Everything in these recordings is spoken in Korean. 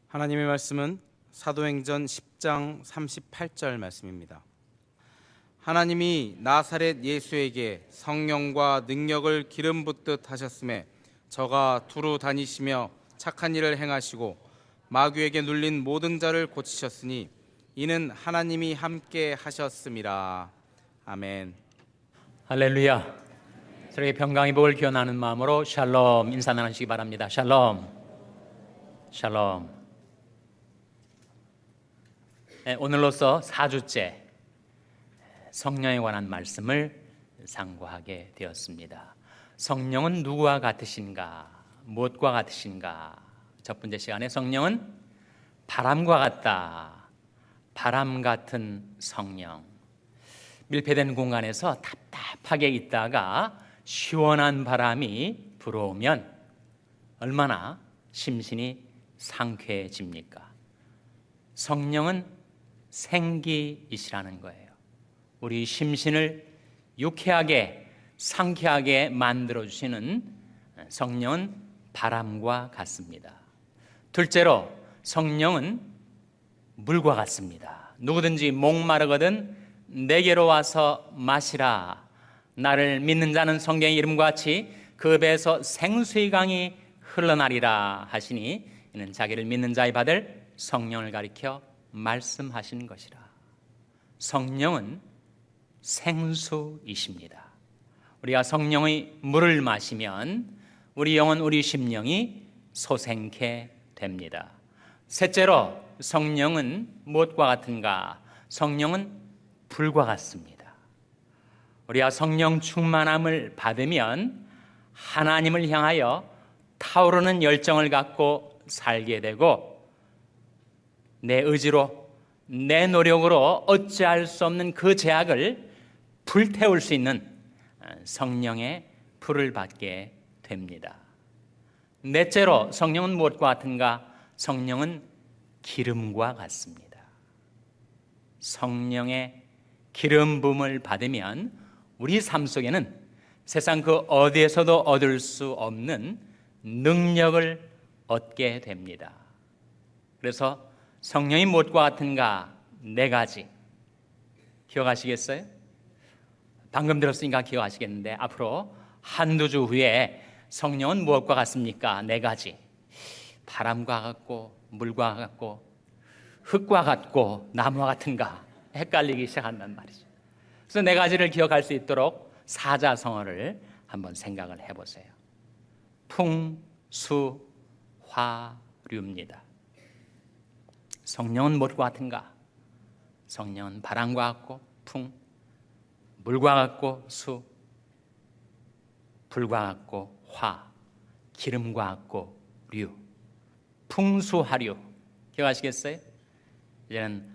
하나님의 말씀은 사도행전 10장 38절 말씀입니다. 하나님이 나사렛 예수에게 성령과 능력을 기름 붓듯 하셨음에 저가 두루 다니시며 착한 일을 행하시고 마귀에게 눌린 모든 자를 고치셨으니 이는 하나님이 함께 하셨음이라. 아멘. 할렐루야. 저에게 평강의 복을 기원하는 마음으로 샬롬 인사 나누시기 바랍니다. 샬롬. 샬롬. 오늘로써 4주째 성령에 관한 말씀을 상고하게 되었습니다. 성령은 누구와 같으신가? 무엇과 같으신가? 첫 번째 시간에 성령은 바람과 같다. 바람 같은 성령. 밀폐된 공간에서 답답하게 있다가 시원한 바람이 불어오면 얼마나 심신이 상쾌해집니까? 성령은 생기이시라는 거예요. 우리 심신을 유쾌하게 상쾌하게 만들어주시는 성령은 바람과 같습니다. 둘째로 성령은 물과 같습니다. 누구든지 목마르거든 내게로 와서 마시라. 나를 믿는 자는 성경의 이름과 같이 그 배에서 생수의 강이 흘러나리라 하시니 이는 자기를 믿는 자의 받을 성령을 가리켜 말씀하신 것이라. 성령은 생수이십니다. 우리가 성령의 물을 마시면 우리 영혼, 우리 심령이 소생케 됩니다. 셋째로 성령은 무엇과 같은가? 성령은 불과 같습니다. 우리가 성령 충만함을 받으면 하나님을 향하여 타오르는 열정을 갖고 살게 되고 내 의지로 내 노력으로 어찌할 수 없는 그 죄악을 불태울 수 있는 성령의 불을 받게 됩니다. 넷째로 성령은 무엇과 같은가? 성령은 기름과 같습니다. 성령의 기름 부음을 받으면 우리 삶 속에는 세상 그 어디에서도 얻을 수 없는 능력을 얻게 됩니다. 그래서 성령이 무엇과 같은가? 네 가지. 기억하시겠어요? 방금 들었으니까 기억하시겠는데 앞으로 한두 주 후에 성령은 무엇과 같습니까? 네 가지. 바람과 같고 물과 같고 흙과 같고 나무와 같은가? 헷갈리기 시작한단 말이죠. 그래서 네 가지를 기억할 수 있도록 사자성어를 한번 생각을 해보세요. 풍, 수, 화, 류입니다. 성령은 무엇과 같은가? 성령은 바람과 같고 풍, 물과 같고 수, 불과 같고 화, 기름과 같고 류. 풍수화류. 기억하시겠어요? 이제는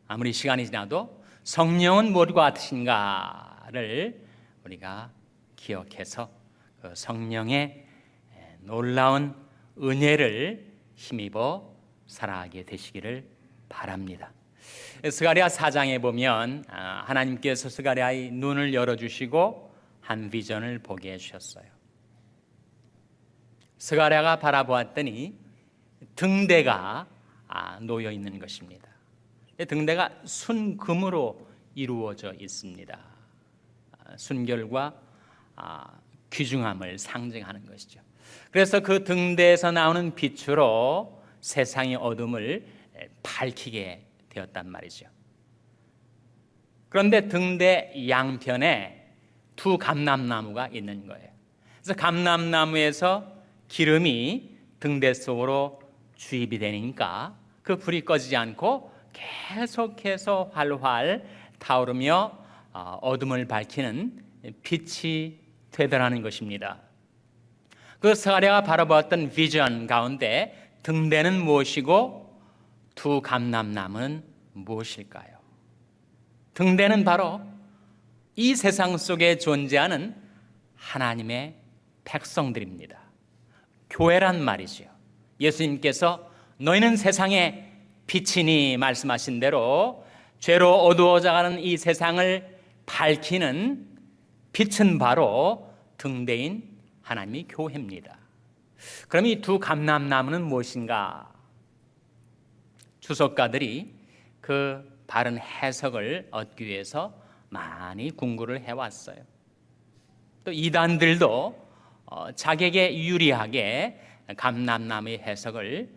아무리 시간이 지나도 성령은 무엇과 같으신가를 우리가 기억해서 그 성령의 놀라운 은혜를 힘입어 살아가게 되시기를 바랍니다. 스가랴 4장에 보면 하나님께서 스가랴의 눈을 열어주시고 한 비전을 보게 해주셨어요. 스가랴가 바라보았더니 등대가 놓여 있는 것입니다. 등대가 순금으로 이루어져 있습니다. 순결과 귀중함을 상징하는 것이죠. 그래서 그 등대에서 나오는 빛으로 세상의 어둠을 밝히게 되었단 말이죠. 그런데 등대 양편에 두 감람나무가 있는 거예요. 그래서 감람나무에서 기름이 등대 속으로 주입이 되니까 그 불이 꺼지지 않고 계속해서 활활 타오르며 어둠을 밝히는 빛이 되더라는 것입니다. 그 스가랴가 바라보았던 비전 가운데 등대는 무엇이고 두 감람나무는 무엇일까요? 등대는 바로 이 세상 속에 존재하는 하나님의 백성들입니다. 교회란 말이죠. 예수님께서 너희는 세상의 빛이니 말씀하신 대로 죄로 어두워져가는 이 세상을 밝히는 빛은 바로 등대인 하나님의 교회입니다. 그럼 이 두 감람나무는 무엇인가? 주석가들이 그 바른 해석을 얻기 위해서 많이 공부를 해왔어요. 또 이단들도 자객에 유리하게 감람나무의 해석을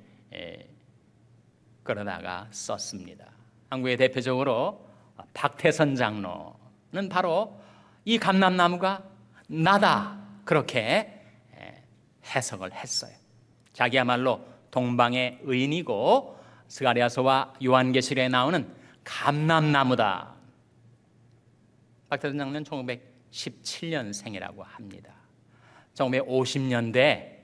끌어다가 썼습니다. 한국의 대표적으로 박태선 장로는 바로 이 감람나무가 나다 그렇게 해석을 했어요. 자기야말로 동방의 의인이고 스가랴서와 요한계시록에 나오는 감람나무다. 박태선 장로는 1917년생이라고 합니다. 1950년대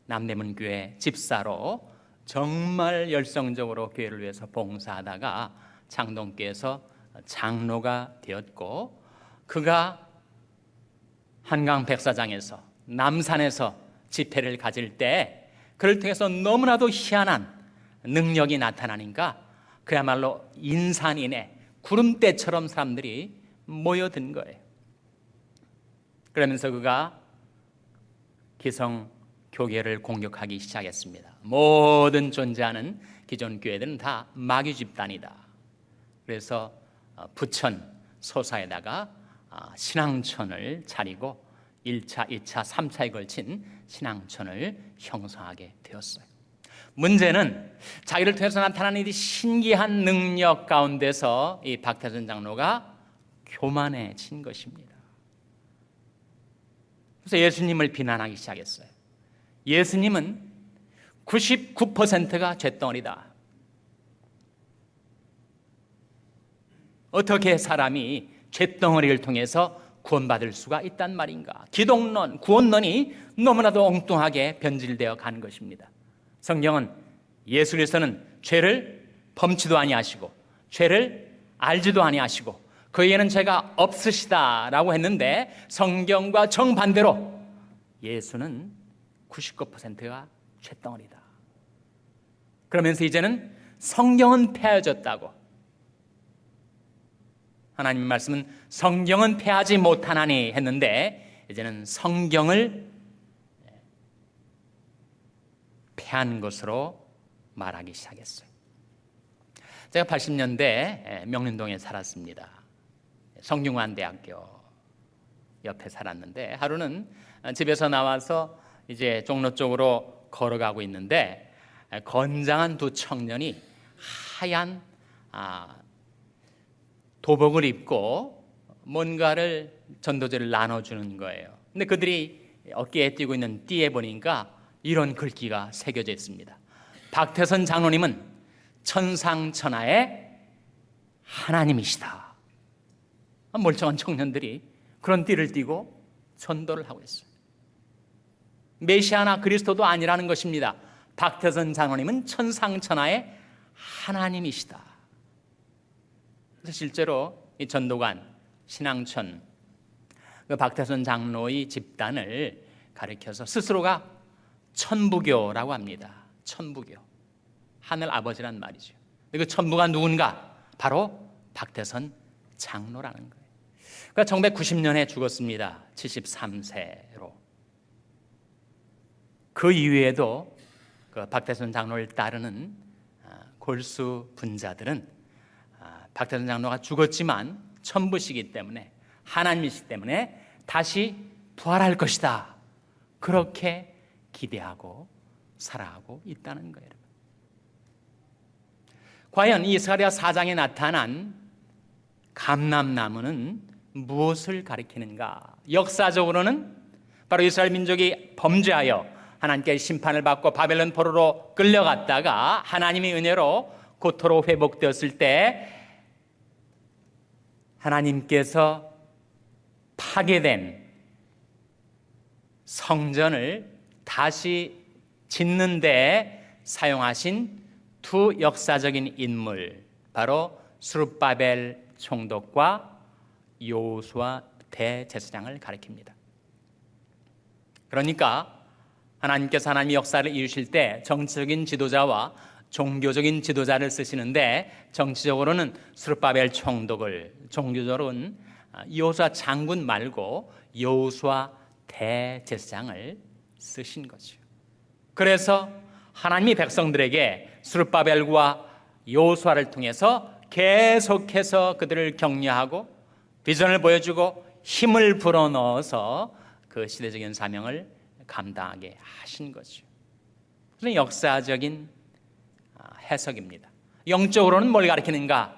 남대문교회 집사로 정말 열성적으로 교회를 위해서 봉사하다가 창동교회에서 장로가 되었고, 그가 한강 백사장에서 남산에서 집회를 가질 때 그를 통해서 너무나도 희한한 능력이 나타나니까 그야말로 인산인해 구름대처럼 사람들이 모여든 거예요. 그러면서 그가 기성 교계를 공격하기 시작했습니다. 모든 존재하는 기존 교회들은 다 마귀 집단이다. 그래서 부천 소사에다가 신앙촌을 차리고 1차, 2차, 3차에 걸친 신앙촌을 형성하게 되었어요. 문제는 자기를 통해서 나타나는 이 신기한 능력 가운데서 이 박태선 장로가 교만해진 것입니다. 그래서 예수님을 비난하기 시작했어요. 예수님은 99%가 쇳덩어리다. 어떻게 사람이 쇳덩어리를 통해서 구원받을 수가 있단 말인가? 기독론, 구원론이 너무나도 엉뚱하게 변질되어 간 것입니다. 성경은 예수 그리스도는 죄를 범치도 아니하시고 죄를 알지도 아니하시고 그에게는 죄가 없으시다라고 했는데, 성경과 정반대로 예수는 99%가 쇳덩어리다. 그러면서 이제는 성경은 폐하여졌다고, 하나님의 말씀은 성경은 폐하지 못하나니 했는데 이제는 성경을 폐한 것으로 말하기 시작했어요. 제가 80년대 명륜동에 살았습니다. 성균관대학교 옆에 살았는데, 하루는 집에서 나와서 이제 종로 쪽으로 걸어가고 있는데 건장한 두 청년이 하얀 도복을 입고 뭔가를 전도제를 나눠주는 거예요. 근데 그들이 어깨에 띄고 있는 띠에 보니까 이런 글귀가 새겨져 있습니다. 박태선 장로님은 천상천하의 하나님이시다. 멀쩡한 청년들이 그런 띠를 띠고 전도를 하고 있어요. 메시아나 그리스도도 아니라는 것입니다. 박태선 장로님은 천상천하의 하나님이시다. 그래서 실제로 이 전도관 신앙촌 그 박태선 장로의 집단을 가리켜서 스스로가 천부교라고 합니다. 천부교, 하늘 아버지란 말이죠. 그 천부가 누군가? 바로 박태선 장로라는 거예요. 그러니까 1990년에 죽었습니다. 73세로. 그 이후에도 그 박태선 장로를 따르는 골수 분자들은 박태선 장로가 죽었지만 천부시기 때문에, 하나님이시기 때문에 다시 부활할 것이다, 그렇게 기대하고 살아가고 있다는 거예요. 과연 이 스가랴 4장에 나타난 감람나무는 무엇을 가리키는가? 역사적으로는 바로 이스라엘 민족이 범죄하여 하나님께 심판을 받고 바벨론 포로로 끌려갔다가 하나님의 은혜로 고토로 회복되었을 때 하나님께서 파괴된 성전을 다시 짓는 데 사용하신 두 역사적인 인물, 바로 스룹바벨 총독과 여호수아 대제사장을 가리킵니다. 그러니까 하나님께서 하나님의 역사를 이루실 때 정치적인 지도자와 종교적인 지도자를 쓰시는데, 정치적으로는 스룹바벨 총독을, 종교적으로는 여호수아 장군 말고 여호수아 대제사장을 쓰신 거죠. 그래서 하나님이 백성들에게 스룹바벨과 요수아를 통해서 계속해서 그들을 격려하고 비전을 보여주고 힘을 불어넣어서 그 시대적인 사명을 감당하게 하신 거죠. 그래서 역사적인 해석입니다. 영적으로는 뭘 가리키는가?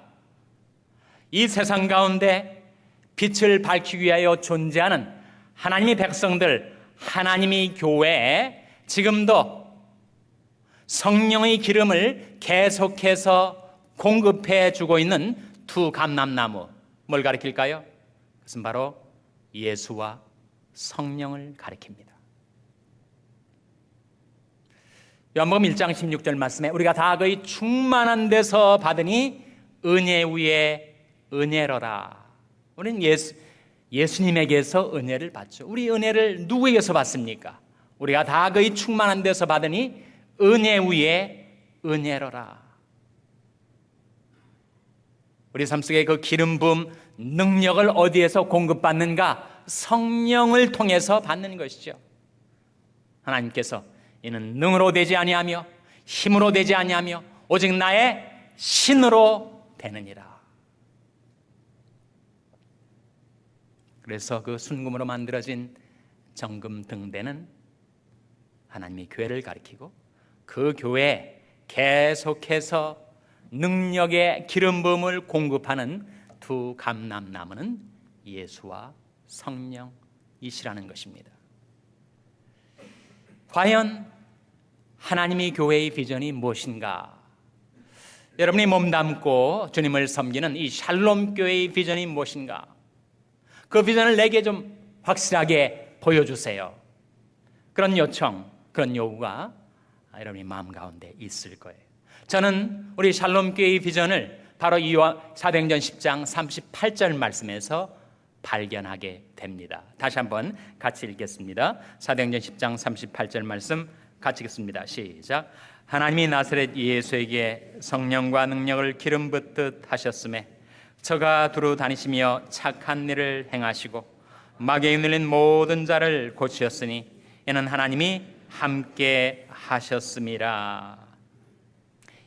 이 세상 가운데 빛을 밝히기 위하여 존재하는 하나님의 백성들, 하나님의 교회에 지금도 성령의 기름을 계속해서 공급해 주고 있는 두 감람나무, 뭘 가리킬까요? 그것은 바로 예수와 성령을 가리킵니다. 요한복음 1장 16절 말씀에 우리가 다 그의 충만한 데서 받으니 은혜 위에 은혜로라. 우리는 예수님에게서 은혜를 받죠. 우리 은혜를 누구에게서 받습니까? 우리가 다 그의 충만한 데서 받으니 은혜 위에 은혜로라. 우리 삶 속에 그 기름 부음 능력을 어디에서 공급받는가? 성령을 통해서 받는 것이죠. 하나님께서 이는 능으로 되지 아니하며 힘으로 되지 아니하며 오직 나의 신으로 되느니라. 그래서 그 순금으로 만들어진 정금 등대는 하나님의 교회를 가리키고 그 교회에 계속해서 능력의 기름 부음을 공급하는 두 감람나무는 예수와 성령이시라는 것입니다. 과연 하나님의 교회의 비전이 무엇인가? 여러분이 몸담고 주님을 섬기는 이 샬롬 교회의 비전이 무엇인가? 그 비전을 내게 좀 확실하게 보여주세요. 그런 요청, 그런 요구가 여러분의 마음 가운데 있을 거예요. 저는 우리 샬롬 교회의 비전을 바로 이 사도행전 10장 38절 말씀에서 발견하게 됩니다. 다시 한번 같이 읽겠습니다. 사도행전 10장 38절 말씀 같이 읽습니다. 시작. 하나님이 나사렛 예수에게 성령과 능력을 기름 붓듯 하셨음에 저가 두루 다니시며 착한 일을 행하시고 마귀에 눌린 모든 자를 고치셨으니 이는 하나님이 함께 하셨음이라.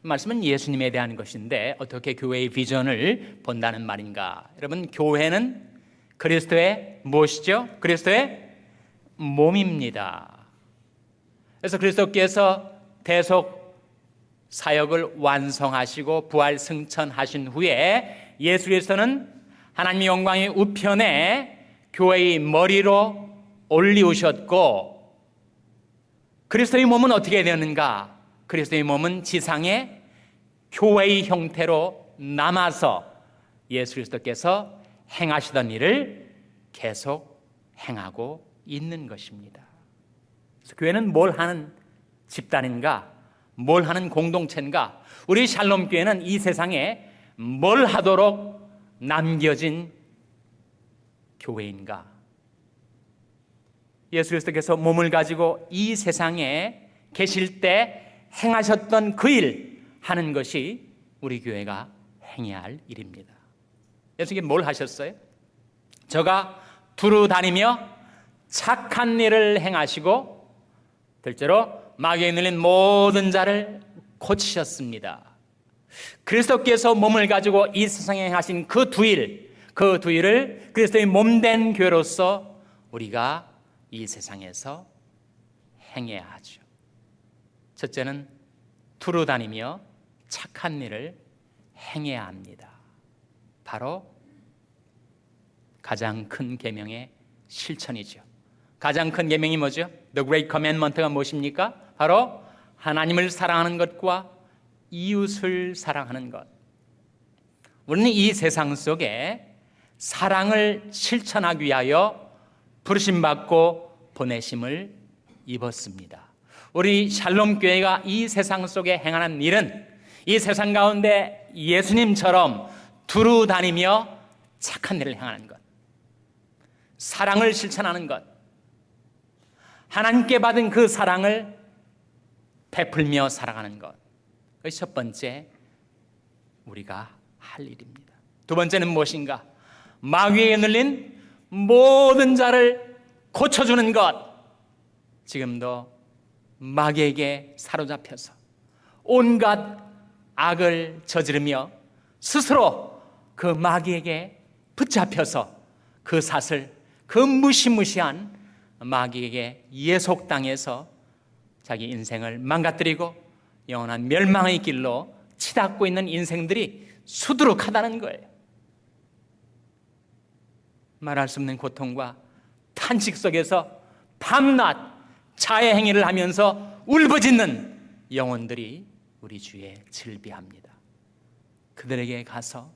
이 말씀은 예수님에 대한 것인데 어떻게 교회의 비전을 본다는 말인가? 여러분, 교회는 그리스도의 무엇이죠? 그리스도의 몸입니다. 그래서 그리스도께서 대속 사역을 완성하시고 부활 승천하신 후에 예수 그리스도는 하나님의 영광의 우편에 교회의 머리로 올리우셨고, 그리스도의 몸은 어떻게 되었는가? 그리스도의 몸은 지상에 교회의 형태로 남아서 예수 그리스도께서 행하시던 일을 계속 행하고 있는 것입니다. 그래서 교회는 뭘 하는 집단인가? 뭘 하는 공동체인가? 우리 샬롬 교회는 이 세상에 뭘 하도록 남겨진 교회인가? 예수 그리스도께서 몸을 가지고 이 세상에 계실 때 행하셨던 그 일 하는 것이 우리 교회가 행해야 할 일입니다. 예수님이 뭘 하셨어요? 저가 두루 다니며 착한 일을 행하시고 둘째로 마귀에 눌린 모든 자를 고치셨습니다. 그리스도께서 몸을 가지고 이 세상에 행하신 그 두 일을 그리스도의 몸된 교회로서 우리가 이 세상에서 행해야 하죠. 첫째는 두루 다니며 착한 일을 행해야 합니다. 바로 가장 큰 계명의 실천이죠. 가장 큰 계명이 뭐죠? The Great Commandment가 무엇입니까? 바로 하나님을 사랑하는 것과 이웃을 사랑하는 것. 우리는 이 세상 속에 사랑을 실천하기 위하여 부르심받고 보내심을 입었습니다. 우리 샬롬 교회가 이 세상 속에 행하는 일은 이 세상 가운데 예수님처럼 두루 다니며 착한 일을 행하는 것, 사랑을 실천하는 것, 하나님께 받은 그 사랑을 베풀며 살아가는 것, 그것이 첫 번째 우리가 할 일입니다. 두 번째는 무엇인가? 마귀에 눌린 모든 자를 고쳐주는 것. 지금도 마귀에게 사로잡혀서 온갖 악을 저지르며 스스로 그 마귀에게 붙잡혀서 그 사슬, 그 무시무시한 마귀에게 예속당해서 자기 인생을 망가뜨리고 영원한 멸망의 길로 치닫고 있는 인생들이 수두룩하다는 거예요. 말할 수 없는 고통과 탄식 속에서 밤낮 자해 행위를 하면서 울부짖는 영혼들이 우리 주에 질비합니다. 그들에게 가서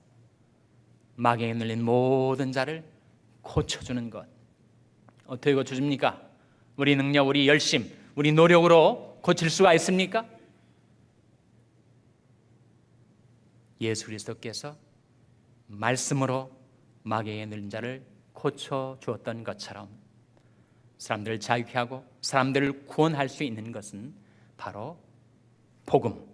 마귀에 눌린 모든 자를 고쳐주는 것. 어떻게 고쳐줍니까? 우리 능력, 우리 열심, 우리 노력으로 고칠 수가 있습니까? 예수 그리스도께서 말씀으로 마귀에 눌린 자를 고쳐주었던 것처럼 사람들을 자유케 하고 사람들을 구원할 수 있는 것은 바로 복음.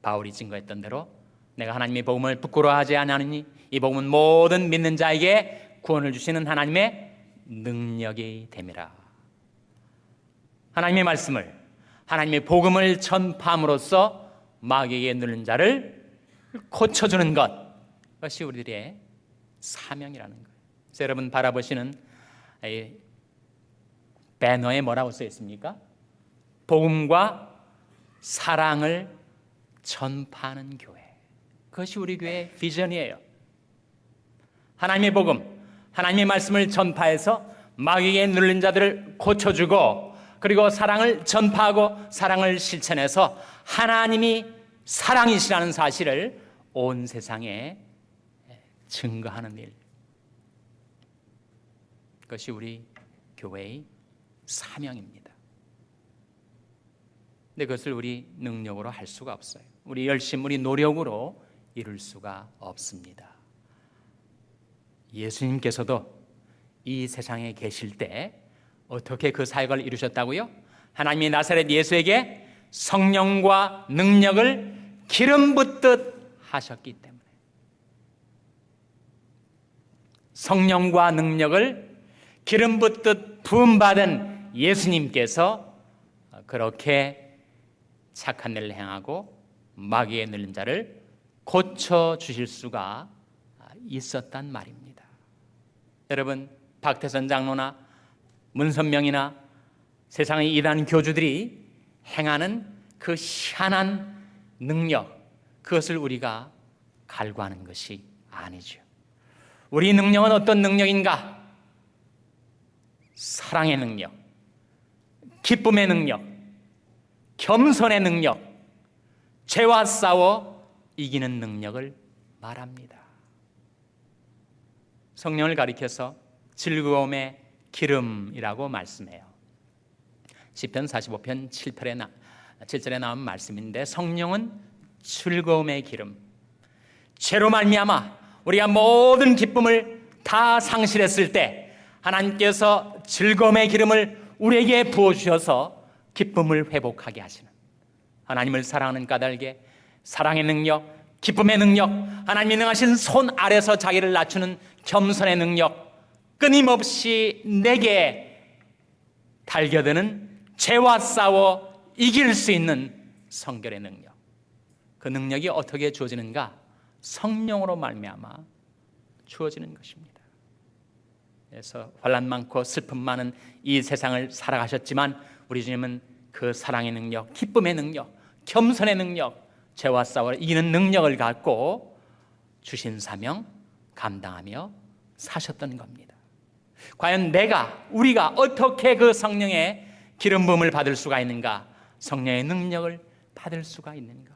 바울이 증거했던 대로 내가 하나님의 복음을 부끄러워하지 아니하느니 이 복음은 모든 믿는 자에게 구원을 주시는 하나님의 능력이 됨이라. 하나님의 말씀을, 하나님의 복음을 전파함으로써 마귀에게 눌린 자를 고쳐주는 것, 그것이 우리들의 사명이라는 거예요. 그래서 여러분 바라보시는 이 배너에 뭐라고 써 있습니까? 복음과 사랑을 전파하는 교회. 그것이 우리 교회의 비전이에요. 하나님의 복음, 하나님의 말씀을 전파해서 마귀에게 눌린 자들을 고쳐주고, 그리고 사랑을 전파하고 사랑을 실천해서 하나님이 사랑이시라는 사실을 온 세상에 증거하는 일. 그것이 우리 교회의 사명입니다. 근데 그것을 우리 능력으로 할 수가 없어요. 우리 열심, 우리 노력으로 이룰 수가 없습니다. 예수님께서도 이 세상에 계실 때 어떻게 그 사역을 이루셨다고요? 하나님이 나사렛 예수에게 성령과 능력을 기름 붓듯 하셨기 때문에, 성령과 능력을 기름 붓듯 부음받은 예수님께서 그렇게 착한 일을 행하고 마귀의 눌린 자를 고쳐주실 수가 있었단 말입니다. 여러분, 박태선 장로나 문선명이나 세상의 이단 교주들이 행하는 그 희한한 능력, 그것을 우리가 갈구하는 것이 아니죠. 우리 능력은 어떤 능력인가? 사랑의 능력, 기쁨의 능력, 겸손의 능력, 죄와 싸워 이기는 능력을 말합니다. 성령을 가리켜서 즐거움의 기름이라고 말씀해요. 시편 45편 7절에 나온 말씀인데, 성령은 즐거움의 기름. 죄로 말미암아 우리가 모든 기쁨을 다 상실했을 때 하나님께서 즐거움의 기름을 우리에게 부어주셔서 기쁨을 회복하게 하시는, 하나님을 사랑하는 까닭에 사랑의 능력, 기쁨의 능력, 하나님이 능하신 손 아래서 자기를 낮추는 겸손의 능력, 끊임없이 내게 달겨드는 죄와 싸워 이길 수 있는 성결의 능력. 그 능력이 어떻게 주어지는가? 성령으로 말미암아 주어지는 것입니다. 그래서 환난 많고 슬픔 많은 이 세상을 살아가셨지만 우리 주님은 그 사랑의 능력, 기쁨의 능력, 겸손의 능력, 죄와 싸워 이기는 능력을 갖고 주신 사명 감당하며 사셨던 겁니다. 과연 우리가 어떻게 그 성령의 기름 부음을 받을 수가 있는가? 성령의 능력을 받을 수가 있는가?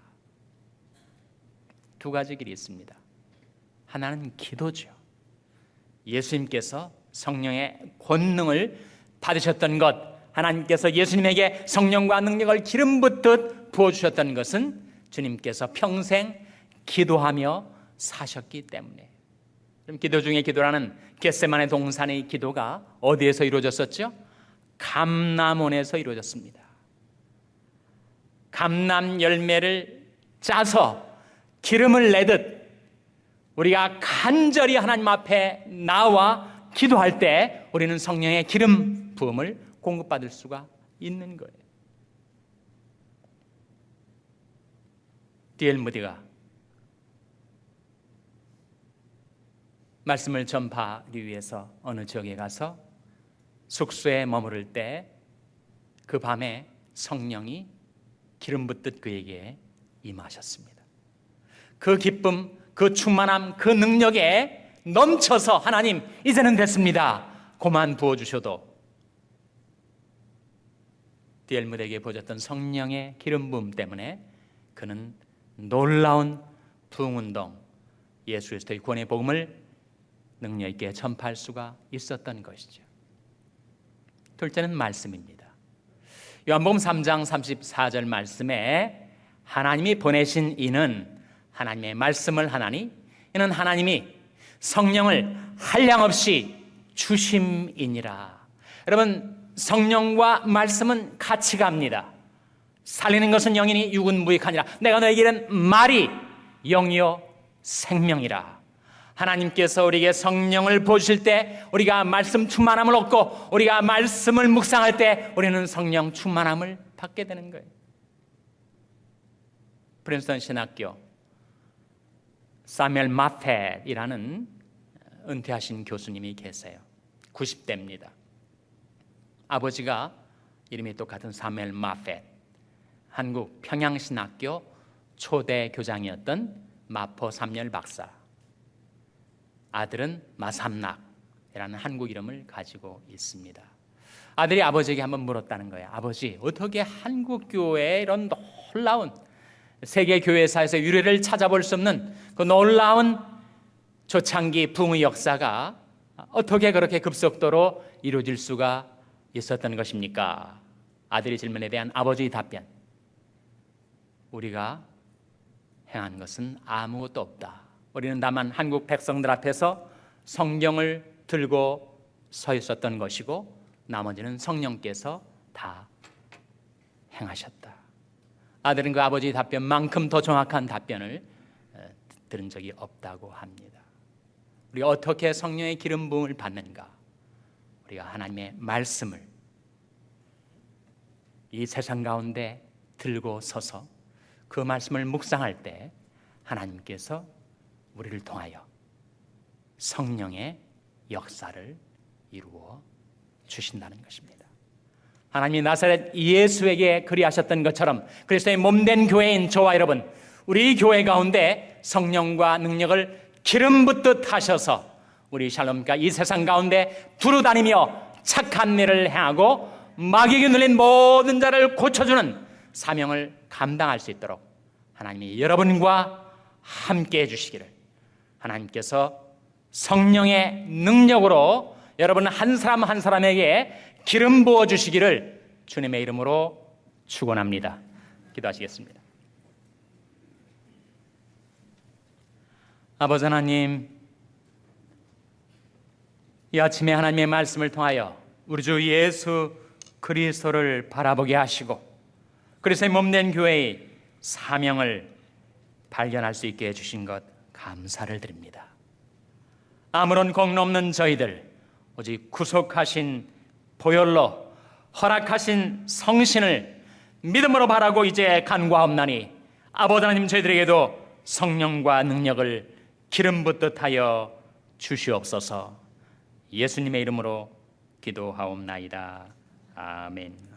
두 가지 길이 있습니다. 하나는 기도죠. 예수님께서 성령의 권능을 받으셨던 것, 하나님께서 예수님에게 성령과 능력을 기름 붓듯 부어주셨던 것은 주님께서 평생 기도하며 사셨기 때문에. 그럼 기도 중에 기도라는 겟세마네 동산의 기도가 어디에서 이루어졌었죠? 감람원에서 이루어졌습니다. 감람 열매를 짜서 기름을 내듯 우리가 간절히 하나님 앞에 나와 기도할 때 우리는 성령의 기름 부음을 공급받을 수가 있는 거예요. D.L. 무디가 말씀을 전파하기 위해서 어느 지역에 가서 숙소에 머무를 때 그 밤에 성령이 기름 붓듯 그에게 임하셨습니다. 그 기쁨, 그 충만함, 그 능력에 넘쳐서 하나님 이제는 됐습니다. 고만 부어주셔도 D.L. 무디에게 보여줬던 성령의 기름 부음 때문에 그는 놀라운 부흥운동, 예수 그리스도의 구원의 복음을 능력 있게 전파할 수가 있었던 것이죠. 둘째는 말씀입니다. 요한복음 3장 34절 말씀에 하나님이 보내신 이는 하나님의 말씀을 하나니 이는 하나님이 성령을 한량없이 주심이니라. 여러분, 성령과 말씀은 같이 갑니다. 살리는 것은 영이니 육은 무익하니라. 내가 너에게 이른 말이 영이요 생명이라. 하나님께서 우리에게 성령을 부어주실 때 우리가 말씀 충만함을 얻고 우리가 말씀을 묵상할 때 우리는 성령 충만함을 받게 되는 거예요. 프린스턴 신학교 사뮤엘 마펫이라는 은퇴하신 교수님이 계세요. 90대입니다. 아버지가 이름이 똑같은 사뮤엘 마펫, 한국 평양신학교 초대 교장이었던 마포 삼열 박사, 아들은 마삼락이라는 한국 이름을 가지고 있습니다. 아들이 아버지에게 한번 물었다는 거예요. 아버지, 어떻게 한국 교회의 이런 놀라운 세계 교회사에서 유래를 찾아볼 수 없는 그 놀라운 초창기 부흥의 역사가 어떻게 그렇게 급속도로 이루어질 수가 있었던 것입니까? 아들의 질문에 대한 아버지의 답변, 우리가 행한 것은 아무것도 없다. 우리는 다만 한국 백성들 앞에서 성경을 들고 서 있었던 것이고 나머지는 성령께서 다 행하셨다. 아들은 그 아버지의 답변만큼 더 정확한 답변을 들은 적이 없다고 합니다. 우리가 어떻게 성령의 기름 부음을 받는가? 우리가 하나님의 말씀을 이 세상 가운데 들고 서서 그 말씀을 묵상할 때 하나님께서 우리를 통하여 성령의 역사를 이루어 주신다는 것입니다. 하나님이 나사렛 예수에게 그리하셨던 것처럼 그리스도의 몸된 교회인 저와 여러분, 우리 교회 가운데 성령과 능력을 기름 붓듯 하셔서 우리 샬롬과 이 세상 가운데 두루다니며 착한 일을 행하고 마귀에게 눌린 모든 자를 고쳐주는 사명을 감당할 수 있도록 하나님이 여러분과 함께 해주시기를, 하나님께서 성령의 능력으로 여러분 한 사람 한 사람에게 기름 부어 주시기를 주님의 이름으로 축원합니다. 기도하시겠습니다. 아버지 하나님, 이 아침에 하나님의 말씀을 통하여 우리 주 예수 그리스도를 바라보게 하시고 그리스도의 몸된 교회의 사명을 발견할 수 있게 해주신 것 감사를 드립니다. 아무런 공로 없는 저희들, 오직 구속하신 보혈로 허락하신 성신을 믿음으로 바라고 이제 간구하옵나니 아버지 하나님, 저희들에게도 성령과 능력을 기름 붓듯 하여 주시옵소서. 예수님의 이름으로 기도하옵나이다. 아멘.